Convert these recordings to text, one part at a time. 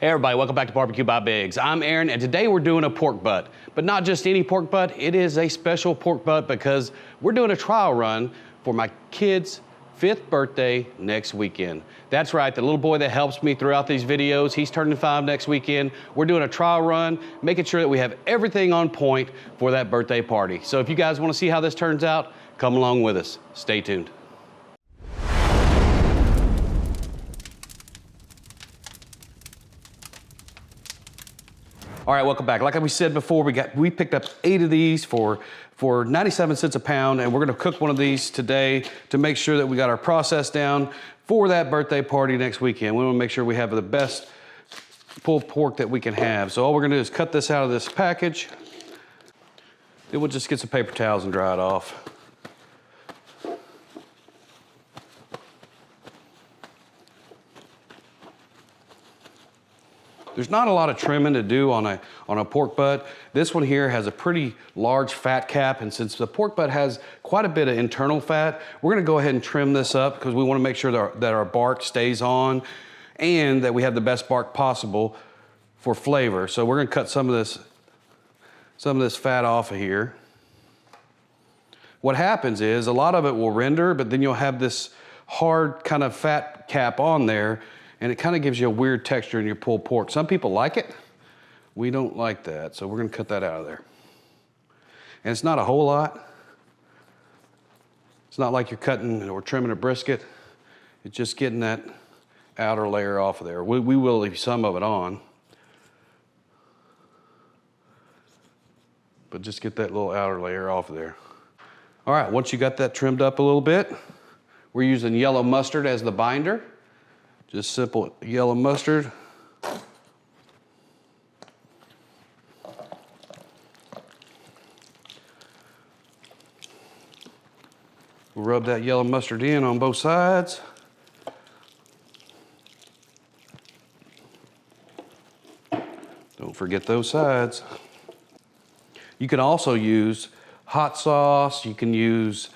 Hey everybody, welcome back to Barbecue by Biggs. I'm Aaron, and today we're doing a pork butt. But not just any pork butt, it is a special pork butt because we're doing a trial run for my kid's 5th birthday next weekend. That's right, the little boy that helps me throughout these videos, he's turning 5 next weekend. We're doing a trial run, making sure that we have everything on point for that birthday party. So if you guys want to see how this turns out, come along with us. Stay tuned. All right, welcome back. Like we said before, we picked up 8 of these for 97 cents a pound, and we're gonna cook one of these today to make sure that we got our process down for that birthday party next weekend. We wanna make sure we have the best pulled pork that we can have. So all we're gonna do is cut this out of this package. Then we'll just get some paper towels and dry it off. There's not a lot of trimming to do on a pork butt. This one here has a pretty large fat cap, and since the pork butt has quite a bit of internal fat, we're gonna go ahead and trim this up because we wanna make sure that our bark stays on and that we have the best bark possible for flavor. So we're gonna cut some of this fat off of here. What happens is a lot of it will render, but then you'll have this hard kind of fat cap on there, and it kind of gives you a weird texture in your pulled pork. Some people like it. We don't like that, so we're gonna cut that out of there. And it's not a whole lot. It's not like you're cutting or trimming a brisket. It's just getting that outer layer off of there. We will leave some of it on, but just get that little outer layer off of there. All right, once you got that trimmed up a little bit, we're using yellow mustard as the binder. Just simple yellow mustard. We'll rub that yellow mustard in on both sides. Don't forget those sides. You can also use hot sauce, you can use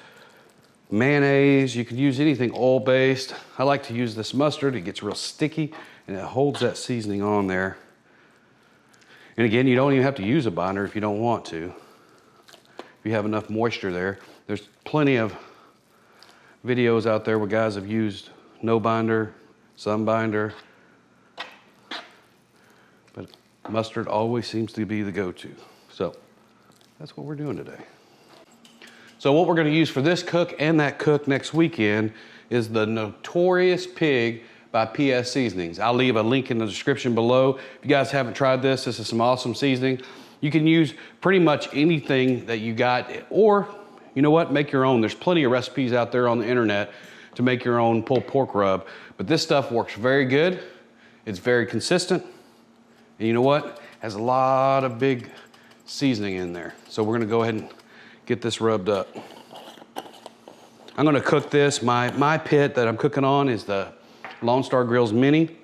mayonnaise, you can use anything oil-based. I like to use this mustard. It gets real sticky and it holds that seasoning on there. And again, you don't even have to use a binder if you don't want to. If you have enough moisture there. There's plenty of videos out there where guys have used no binder, some binder, but mustard always seems to be the go-to. So that's what we're doing today. So what we're gonna use for this cook and that cook next weekend is the Notorious Pig by PS Seasonings. I'll leave a link in the description below. If you guys haven't tried this is some awesome seasoning. You can use pretty much anything that you got, or you know what, make your own. There's plenty of recipes out there on the internet to make your own pulled pork rub. But this stuff works very good. It's very consistent. And you know what? Has a lot of big seasoning in there. So we're gonna go ahead and get this rubbed up. I'm gonna cook this. My pit that I'm cooking on is the Lonestar Grillz Mini.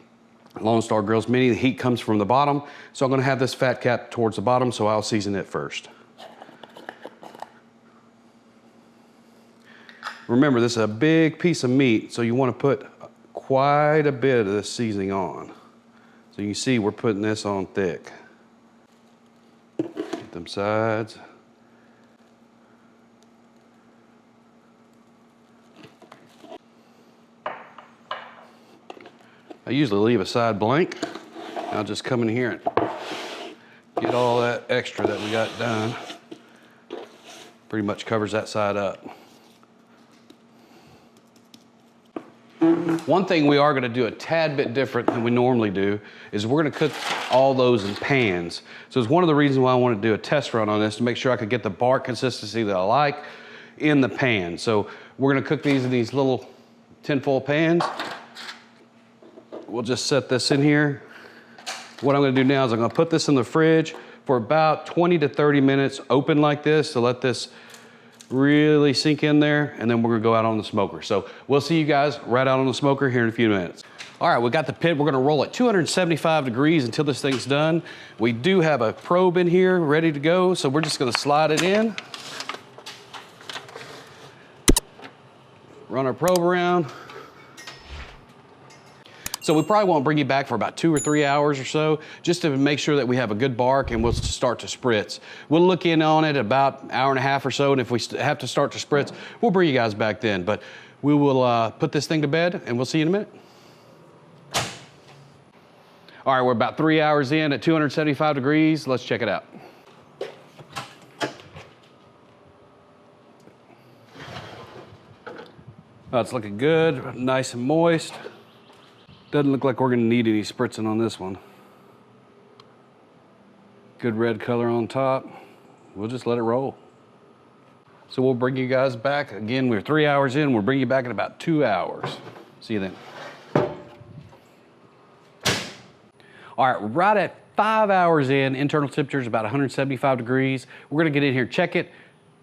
Lonestar Grillz Mini, the heat comes from the bottom. So I'm gonna have this fat cap towards the bottom, so I'll season it first. Remember, this is a big piece of meat, so you wanna put quite a bit of this seasoning on. So you can see we're putting this on thick. Get them sides. I usually leave a side blank. I'll just come in here and get all that extra that we got done. Pretty much covers that side up. One thing we are gonna do a tad bit different than we normally do is we're gonna cook all those in pans. So it's one of the reasons why I wanna do a test run on this, to make sure I could get the bark consistency that I like in the pan. So we're gonna cook these in these little tinfoil pans. We'll just set this in here. What I'm gonna do now is I'm gonna put this in the fridge for about 20 to 30 minutes, open like this, to let this really sink in there, and then we're gonna go out on the smoker. So we'll see you guys right out on the smoker here in a few minutes. All right, we got the pit. We're gonna roll at 275 degrees until this thing's done. We do have a probe in here ready to go, so we're just gonna slide it in. Run our probe around. So we probably won't bring you back for about 2 or 3 hours or so, just to make sure that we have a good bark and we'll start to spritz. We'll look in on it about an hour and a half or so, and if we have to start to spritz, we'll bring you guys back then. But we will put this thing to bed and we'll see you in a minute. All right, we're about 3 hours in at 275 degrees. Let's check it out. Oh, it's looking good, nice and moist. Doesn't look like we're gonna need any spritzing on this one. Good red color on top. We'll just let it roll. So we'll bring you guys back. Again, we're 3 hours in. We'll bring you back in about 2 hours. See you then. All right, right at 5 hours in, internal temperature is about 175 degrees. We're gonna get in here, check it.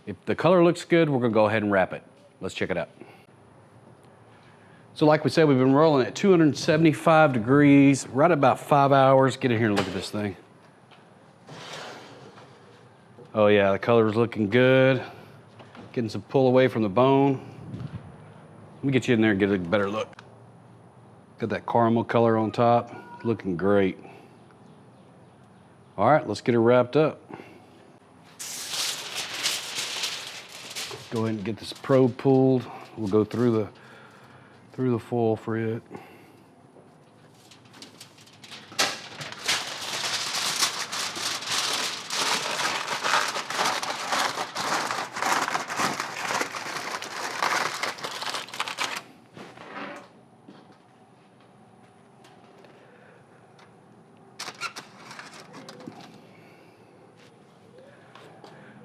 If the color looks good, we're gonna go ahead and wrap it. Let's check it out. So like we said, we've been rolling at 275 degrees, right about 5 hours. Get in here and look at this thing. Oh yeah, the color's looking good. Getting some pull away from the bone. Let me get you in there and get a better look. Got that caramel color on top, looking great. All right, let's get it wrapped up. Go ahead and get this probe pulled. We'll go through the foil for it.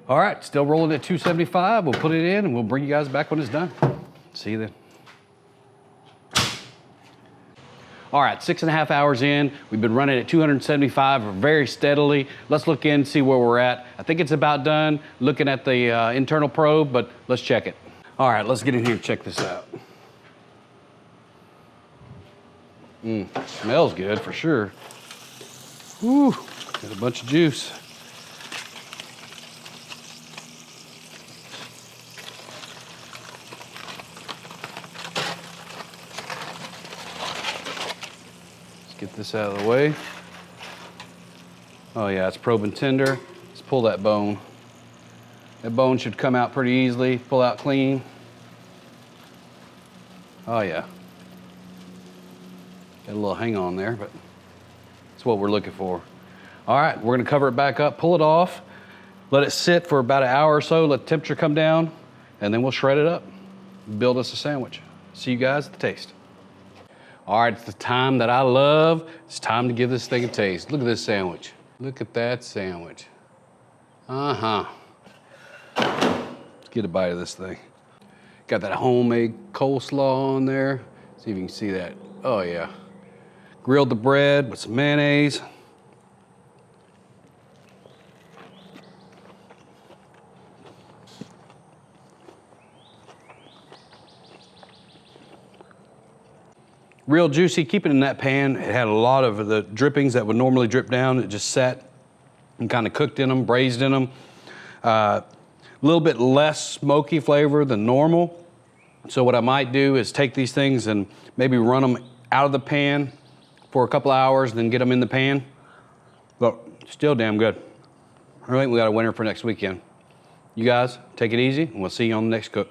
All right, still rolling at 275. We'll put it in and we'll bring you guys back when it's done. See you then. All right, 6.5 hours in. We've been running at 275 very steadily. Let's look in, see where we're at. I think it's about done looking at the internal probe, but let's check it. All right, let's get in here and check this out. Smells good for sure. Woo, got a bunch of juice. Get this out of the way. Oh yeah, it's probing tender. Let's pull that bone. That bone should come out pretty easily, pull out clean. Oh yeah. Got a little hang on there, but that's what we're looking for. All right, we're gonna cover it back up, pull it off, let it sit for about an hour or so, let the temperature come down, and then we'll shred it up, build us a sandwich. See you guys at the taste. All right, it's the time that I love. It's time to give this thing a taste. Look at this sandwich. Look at that sandwich. Uh-huh. Let's get a bite of this thing. Got that homemade coleslaw on there. See if you can see that. Oh yeah. Grilled the bread with some mayonnaise. Real juicy, keep it in that pan. It had a lot of the drippings that would normally drip down. It just sat and kind of cooked in them, braised in them. A little bit less smoky flavor than normal. So what I might do is take these things and maybe run them out of the pan for a couple hours, then get them in the pan. But still damn good. I think we got a winner for next weekend. You guys, take it easy, and we'll see you on the next cook.